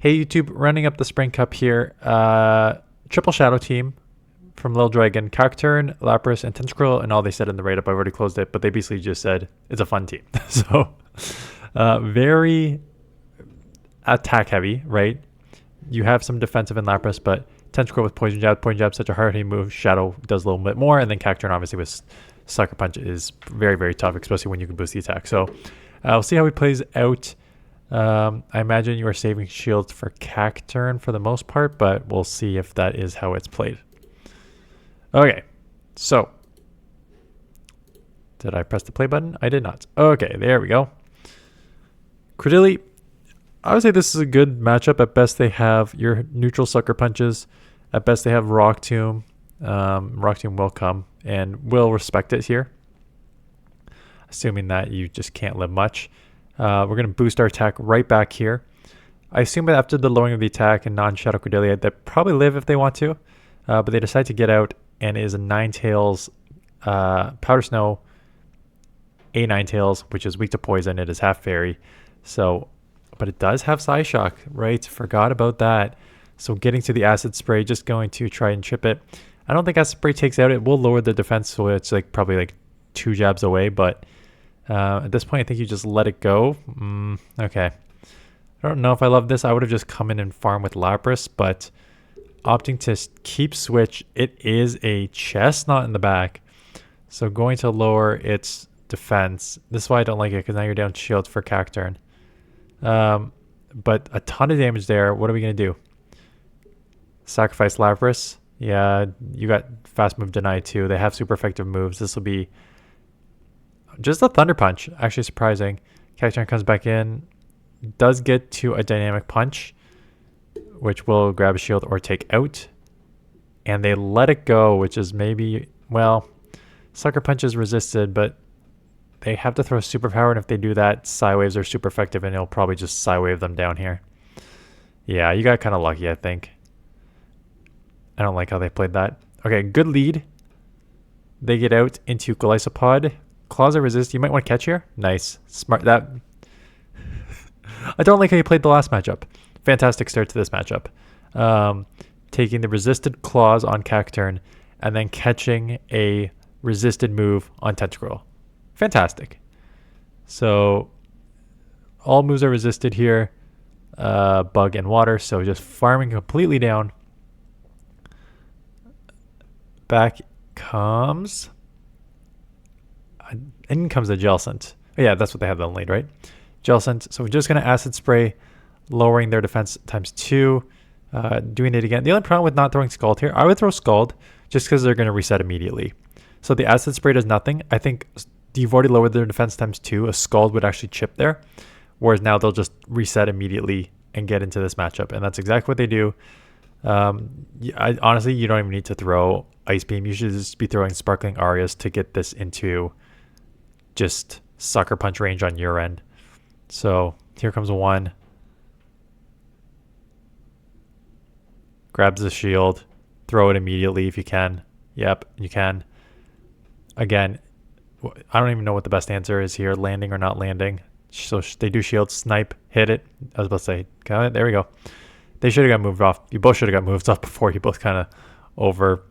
Hey YouTube, running up the Spring Cup here. Triple Shadow team from Little Dragon, cacturne, lapras, and tentacruel, and all they said in the write-up. I've already closed it, but they basically just said it's a fun team. So, very attack heavy, right? You have some defensive in lapras, but tentacruel with poison jab. Poison jab such a hard hitting move. Shadow does a little bit more, and then cacturne obviously with sucker punch is very, very tough, especially when you can boost the attack. So, we'll see how he plays out. I imagine you are saving shields for cacturne for the most part, but we'll see if that is how it's played. Okay, so did I press the play button? I did not. Okay, there we go. Credilli, I would say this is a good matchup. At best, they have your neutral sucker punches. At best, they have Rock Tomb. Rock Tomb will come and will respect it here, assuming that you just can't live much. We're going to boost our attack right back here. I assume that after the lowering of the attack and non-Shadow Credilli, they probably live if they want to, but they decide to get out, and it is a Ninetales Powder Snow, a Ninetales, which is weak to poison. It is half fairy, so, but it does have Psy Shock, right? Forgot about that. So getting to the Acid Spray, just going to try and chip it. I don't think Acid Spray takes out. It will lower the defense, so it's like probably like 2 jabs away, but at this point, I think you just let it go. Okay. I don't know if I love this. I would have just come in and farm with Lapras, but opting to keep switch, it is a chestnut in the back. So going to lower its defense. This is why I don't like it, because now you're down shields for cacturne. But a ton of damage there. What are we going to do? Sacrifice Lapras. Yeah, you got fast move denied too. They have super effective moves. This will be just a Thunder Punch. Actually surprising. Cacturne comes back in. Does get to a Dynamic Punch, which will grab a shield or take out. And they let it go, which is maybe, well, Sucker Punch is resisted, but they have to throw Superpower, and if they do that, Psy Waves are super effective, and it'll probably just Psy Wave them down here. Yeah, you got kind of lucky, I think. I don't like how they played that. Okay, good lead. They get out into Golisopod. Claws are resist. You might want to catch here. Nice. Smart. That. I don't like how you played the last matchup. Fantastic start to this matchup. Taking the resisted claws on Cacturne and then catching a resisted move on Tentacruel. Fantastic. So all moves are resisted here. Bug and water. So just farming completely down. Back comes... In comes the Jellicent. Oh, yeah, that's what they have on lead, right? Jellicent. So we're just going to Acid Spray, lowering their defense times 2. Doing it again. The only problem with not throwing Scald here, I would throw Scald just because they're going to reset immediately. So the Acid Spray does nothing. I think you've already lowered their defense times 2. A Scald would actually chip there. Whereas now they'll just reset immediately and get into this matchup. And that's exactly what they do. Honestly, you don't even need to throw Ice Beam. You should just be throwing Sparkling Arias to get this into just Sucker Punch range on your end. So here comes one. Grabs the shield. Throw it immediately if you can. Yep, you can. Again, I don't even know what the best answer is here. Landing or not landing. So they do shield. Snipe. Hit it. I was about to say. Okay, there we go. They should have got moved off. You both should have got moved off before. You both kind of over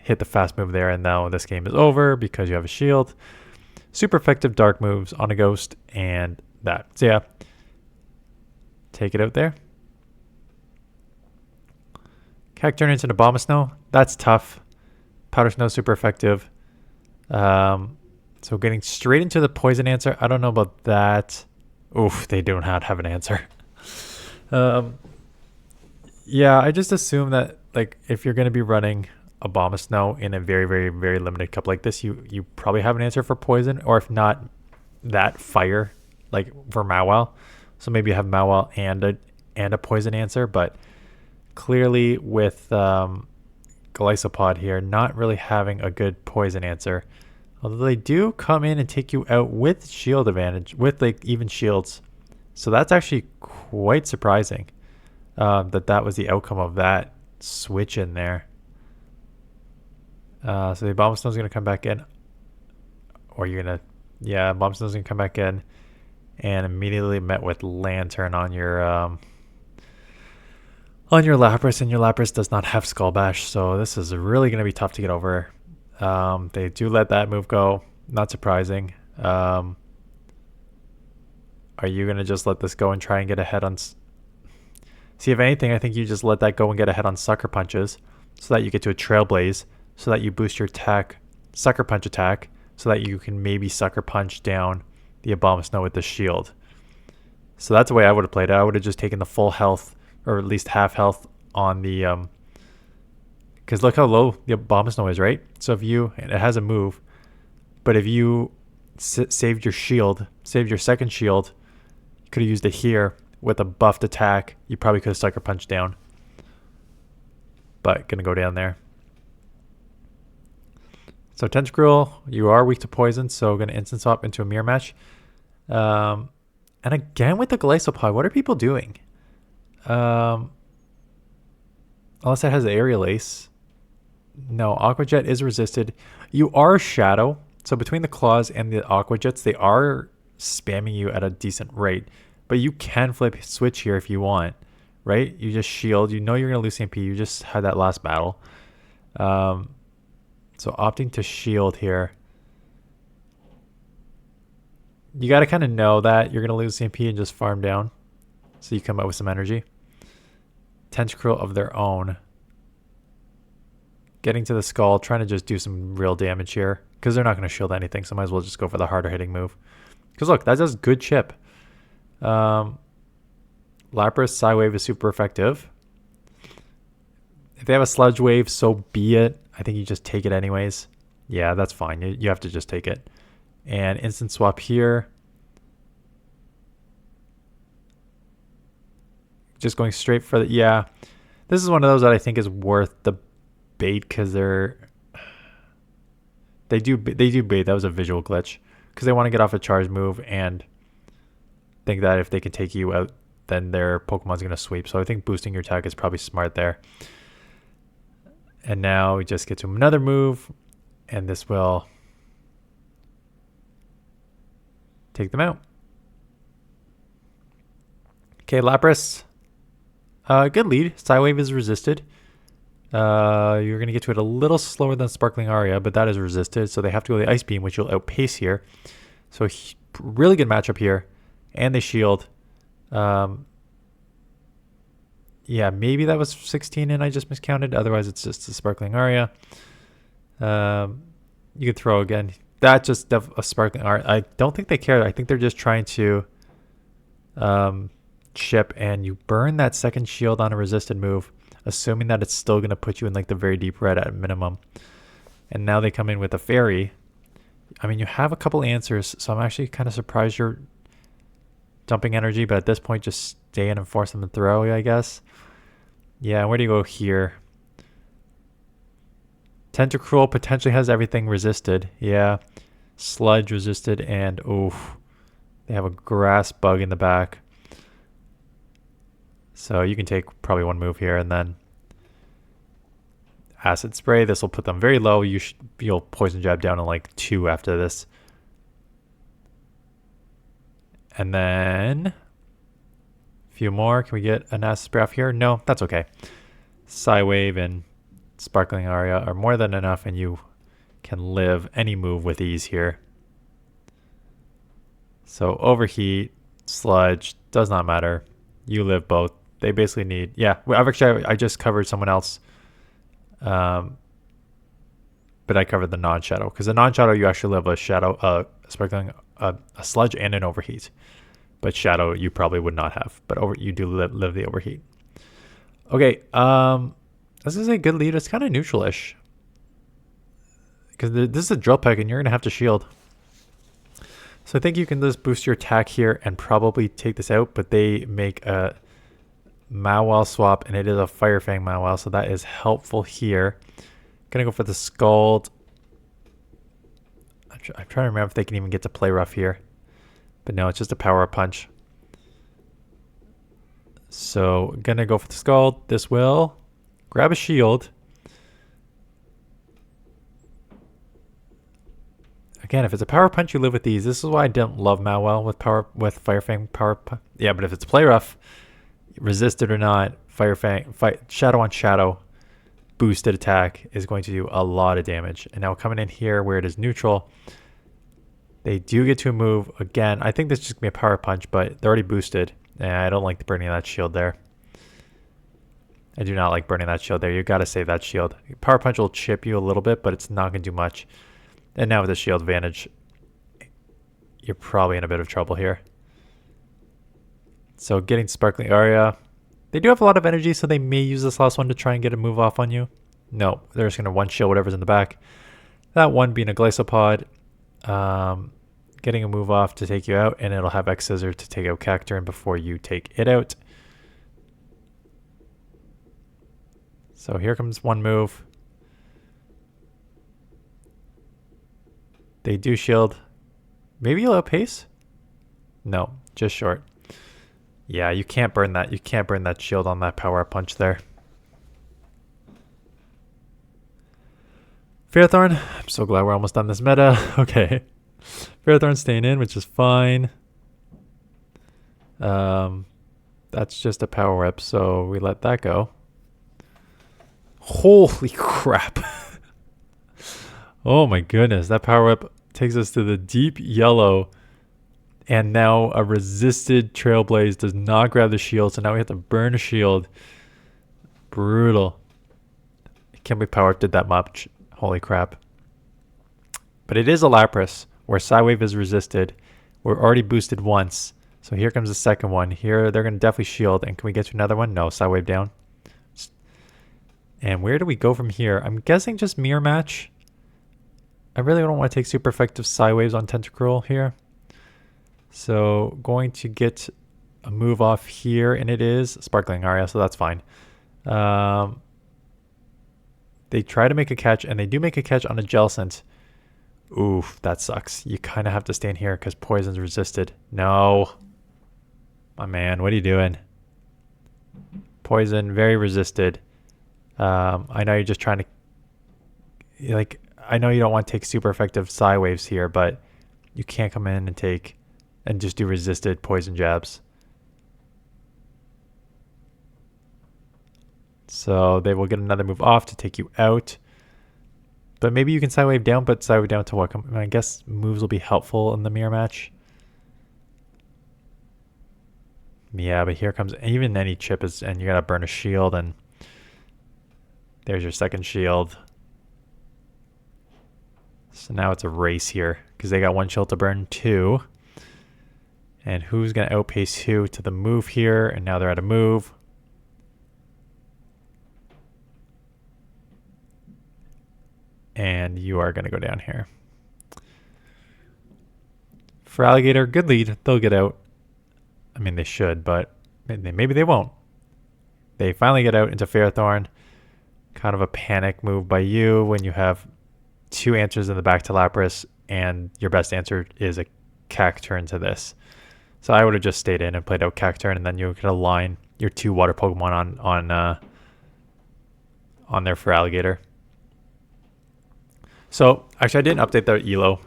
hit the fast move there. And now this game is over because you have a shield. Super effective dark moves on a ghost and that. So yeah, take it out there. Cacturne into the Abomasnow. That's tough. Powder Snow super effective. So getting straight into the poison answer. I don't know about that. Oof, they do not have an answer. Yeah, I just assume that like if you're going to be running Abomasnow in a very, very, very limited cup like this, you probably have an answer for poison, or if not that, fire, like for Mawile. So maybe you have Mawile and a poison answer, but clearly with Golisopod here not really having a good poison answer. Although they do come in and take you out with shield advantage, with like even shields. So that's actually quite surprising that was the outcome of that switch in there. So the Abomasnow's going to come back in. Or you're going to... Yeah, Abomasnow's going to come back in. And immediately met with Lantern on your... on your Lapras, and your Lapras does not have Skull Bash, so this is really going to be tough to get over. They do let that move go. Not surprising. Are you going to just let this go and try and get ahead on... See, if anything, I think you just let that go and get ahead on Sucker Punches so that you get to a Trailblaze, so that you boost your attack, Sucker Punch attack, so that you can maybe Sucker Punch down the Abomasnow with the shield. So that's the way I would have played it. I would have just taken the full health, or at least half health on the... Because look how low the Abomasnow is, right? So if you... And it has a move. But if you saved your shield, saved your second shield, you could have used it here with a buffed attack. You probably could have Sucker Punched down. But gonna go down there. So Tentacruel, you are weak to poison, so gonna instant swap into a mirror match. And again with the Golisopod, what are people doing? Unless it has the Aerial Ace. No, Aqua Jet is resisted. You are Shadow, so between the Claws and the Aqua Jets, they are spamming you at a decent rate. But you can flip switch here if you want, right? You just shield. You know you're going to lose CMP. You just had that last battle. So opting to shield here. You got to kind of know that you're going to lose CMP and just farm down. So you come up with some energy. Tentacruel of their own. Getting to the skull, trying to just do some real damage here. Because they're not going to shield anything, so might as well just go for the harder hitting move. Because look, that does good chip. Lapras, Psywave is super effective. If they have a Sludge Wave, so be it. I think you just take it anyways. Yeah, that's fine. You have to just take it. And instant swap here. Just going straight for the... Yeah, this is one of those that I think is worth the bait because they do bait. That was a visual glitch because they want to get off a charge move and think that if they can take you out, then their Pokemon's going to sweep. So I think boosting your attack is probably smart there. And now we just get to another move, and this will take them out. Okay, Lapras. Good lead. Psywave is resisted. You're going to get to it a little slower than Sparkling Aria, but that is resisted. So they have to go the Ice Beam, which will outpace here. So really good matchup here. And they shield. Yeah, maybe that was 16 and I just miscounted. Otherwise, it's just a Sparkling Aria. You could throw again. That's just a Sparkling Aria. I don't think they care. I think they're just trying to chip, and you burn that second shield on a resisted move, assuming that it's still going to put you in like the very deep red at minimum. And now they come in with a Fairy. I mean, you have a couple answers, so I'm actually kind of surprised you're dumping energy, but at this point, just stay in and force them to throw, I guess. Yeah, where do you go here? Tentacruel potentially has everything resisted. Yeah, Sludge resisted, and oof, they have a Grass Bug in the back. So you can take probably one move here, and then Acid Spray. This will put them very low. You'll Poison Jab down in like 2 after this. And then a few more. Can we get an Acid Spray off here? No, that's okay. Psywave and Sparkling Aria are more than enough, and you can live any move with ease here. So Overheat, Sludge, does not matter. You live both. They basically need... Yeah, I just covered someone else. But I covered the non-Shadow. Because the non-Shadow, you actually live a Shadow, Sparkling, a Sludge and an Overheat. But Shadow, you probably would not have. But you do live the Overheat. Okay, this is a good lead. It's kind of neutral-ish. Because this is a Drill Peck, and you're going to have to shield. So I think you can just boost your attack here and probably take this out. But they make a Mawile swap, and it is a Fire Fang Mawile, so that is helpful here. Gonna go for the Scald. I'm trying to remember if they can even get to Play Rough here. But no, it's just a Power Punch. So gonna go for the Scald. This will grab a shield. Again, if it's a Power Punch, you live with these. This is why I didn't love Mawile with Fire Fang Power Punch. Yeah, but if it's Play Rough, resisted or not, Fire Fang, Shadow on Shadow boosted attack is going to do a lot of damage. And now coming in here where it is neutral, they do get to move again. I think this is just going to be a power punch, but they're already boosted. And I don't like the burning of that shield there. I do not like burning that shield there. You got to save that shield. Power punch will chip you a little bit, but it's not going to do much. And now with the shield advantage, you're probably in a bit of trouble here. So getting Sparkling Aria. They do have a lot of energy, so they may use this last one to try and get a move off on you. No, they're just going to one-shield whatever's in the back. That one being a Glycopod. Getting a move off to take you out, and it'll have X-Scissor to take out Cacturne before you take it out. So here comes one move. They do shield. Maybe you'll outpace? No, just short. Yeah, you can't burn that. You can't burn that shield on that power punch there. Ferrothorn. I'm so glad we're almost done this meta. Okay. Ferrothorn staying in, which is fine. That's just a power up, so we let that go. Holy crap. Oh my goodness. That power up takes us to the deep yellow. And now a resisted Trailblaze does not grab the shield. So now we have to burn a shield. Brutal. Can't believe power up did that much. Holy crap. But it is a Lapras where Psywave is resisted. We're already boosted once. So here comes the second one. Here they're going to definitely shield. And can we get to another one? No, Psywave down. And where do we go from here? I'm guessing just mirror match. I really don't want to take super effective Psywaves on Tentacruel here. So going to get a move off here, and it is Sparkling Aria, so that's fine. They try to make a catch, and they do make a catch on a Jellicent. Oof, that sucks. You kind of have to stand here because Poison's resisted. No. My man, what are you doing? Poison, very resisted. I know you're just trying to... Like, I know you don't want to take super effective Psywaves here, but you can't come in and take... and just do resisted poison jabs. So they will get another move off to take you out. But maybe you can Psywave down, but Psywave down to what? I guess moves will be helpful in the mirror match. Yeah, but here comes even any chip is, and you gotta burn a shield, and there's your second shield. So now it's a race here because they got one shield to burn, two. And who's going to outpace who to the move here? And now they're at a move. And you are going to go down here. For Alligator, good lead. They'll get out. I mean, they should, but maybe they won't. They finally get out into Ferrothorn. Kind of a panic move by you when you have two answers in the back to Lapras, and your best answer is a Cacturne to this. So I would have just stayed in and played out Cacturne, and then you could align your two water Pokemon on there for Alligator. So actually, I didn't update the ELO.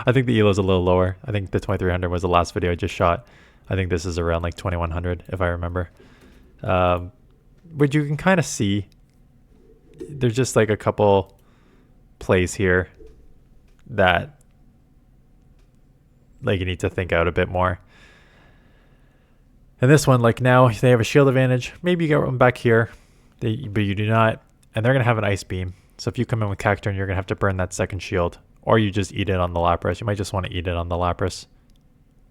I think the ELO is a little lower. I think the 2300 was the last video I just shot. I think this is around like 2100 if I remember. But you can kind of see there's just like a couple plays here that like you need to think out a bit more. And this one, like now they have a shield advantage. Maybe you get one back here, but you do not. And they're going to have an Ice Beam. So if you come in with Cacturne, you're going to have to burn that second shield. Or you just eat it on the Lapras. You might just want to eat it on the Lapras.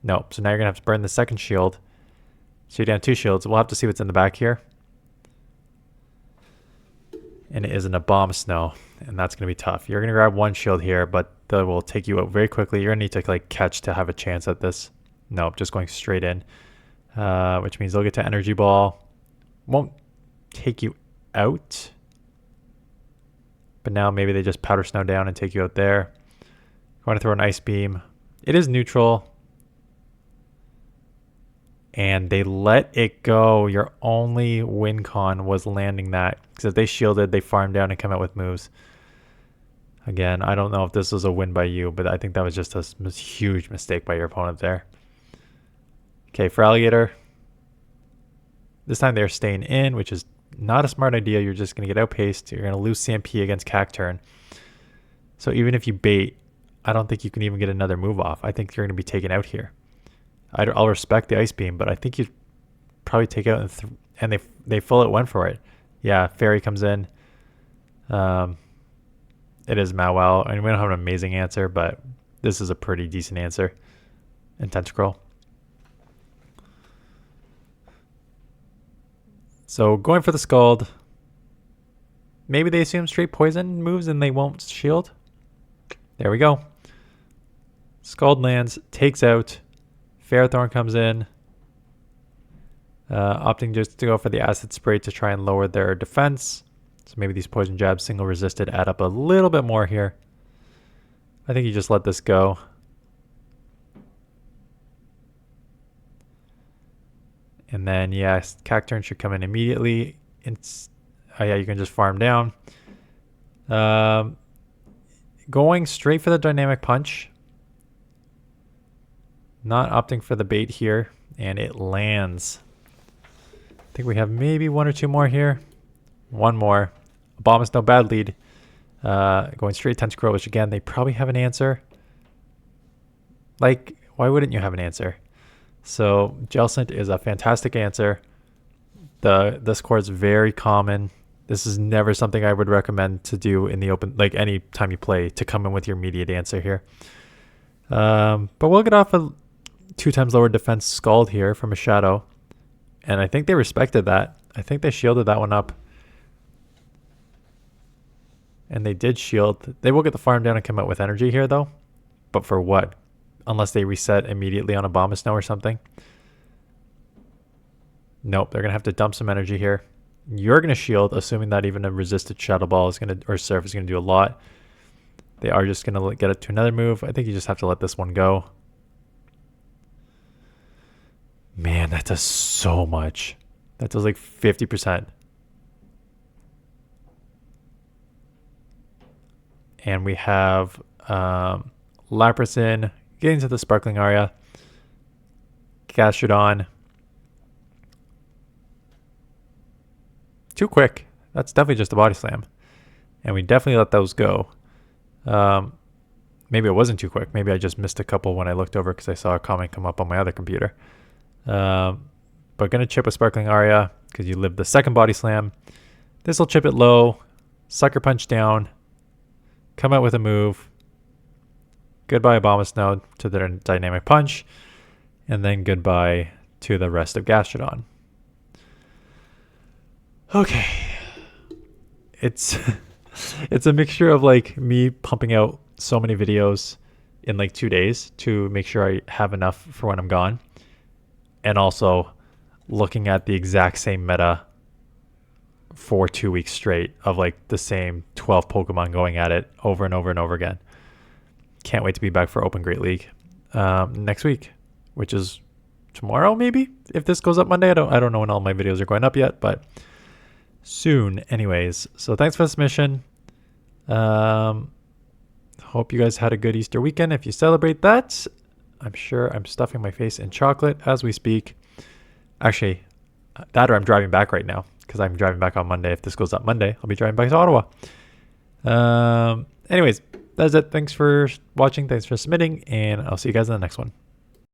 Nope. So now you're going to have to burn the second shield. So you're down two shields. We'll have to see what's in the back here. And it isn't a Bomb Snow. And that's going to be tough. You're going to grab one shield here, but that will take you out very quickly. You're going to need to like catch to have a chance at this. Nope. Just going straight in. Which means they'll get to Energy Ball. Won't take you out. But now maybe they just Powder Snow down and take you out there. Going to throw an Ice Beam. It is neutral. And they let it go. Your only win con was landing that. Because if they shielded, they farmed down and come out with moves. Again, I don't know if this was a win by you, but I think that was just a huge mistake by your opponent there. Okay, for Alligator. This time they're staying in, which is not a smart idea. You're just going to get outpaced. You're going to lose CMP against cacturne. So even if you bait, I don't think you can even get another move off. I think you're going to be taken out here. I'll respect the Ice Beam, but I think you probably take out and they full out went for it. Yeah, Fairy comes in. It is Mawile, and we don't have an amazing answer, but this is a pretty decent answer. And Tentacruel. So going for the Scald. Maybe they assume straight poison moves and they won't shield. There we go. Scald lands, takes out. Ferrothorn comes in. Opting just to go for the Acid Spray to try and lower their defense. So maybe these poison jabs, single resisted, add up a little bit more here. I think you just let this go. And then, yeah, cacturne should come in immediately. Oh, yeah, you can just farm down. Going straight for the Dynamic Punch. Not opting for the bait here. And it lands. I think we have maybe one or two more here. One more. Abomasnow bad lead. Going straight Tentacruel, which again, they probably have an answer. Like, why wouldn't you have an answer? So Jellicent is a fantastic answer. This core is very common. This is never something I would recommend to do in the open, like any time you play, to come in with your immediate answer here. But we'll get off a 2 times lower defense Scald here from a Shadow. And I think they respected that. I think they shielded that one up. And they did shield. They will get the farm down and come out with energy here though. But for what? Unless they reset immediately on Abomasnow or something. Nope, they're going to have to dump some energy here. You're going to shield, assuming that even a resisted Shadow Ball is going to, or Surf is going to do a lot. They are just going to get it to another move. I think you just have to let this one go. Man, that does so much. That does like 50%. And we have Lapras in, getting to the Sparkling Aria. Gastrodon. Too quick. That's definitely just a Body Slam. And we definitely let those go. Maybe it wasn't too quick. Maybe I just missed a couple when I looked over because I saw a comment come up on my other computer. But going to chip a Sparkling Aria because you lived the second Body Slam. This will chip it low. Sucker Punch down. Come out with a move. Goodbye Abomasnow to their Dynamic Punch. And then goodbye to the rest of Gastrodon. Okay. It's it's a mixture of like me pumping out so many videos in like 2 days to make sure I have enough for when I'm gone. And also looking at the exact same meta for 2 weeks straight of like the same 12 Pokemon going at it over and over and over again. Can't wait to be back for Open Great League next week, which is tomorrow maybe, if this goes up Monday. I don't know when all my videos are going up yet, but soon anyways. So thanks for this mission. Hope you guys had a good Easter weekend if you celebrate that. I'm sure I'm stuffing my face in chocolate as we speak. Actually, that or I'm driving back right now because I'm driving back on Monday. If this goes up Monday, I'll be driving back to Ottawa. Anyways, that's it. Thanks for watching. Thanks for submitting, and I'll see you guys in the next one.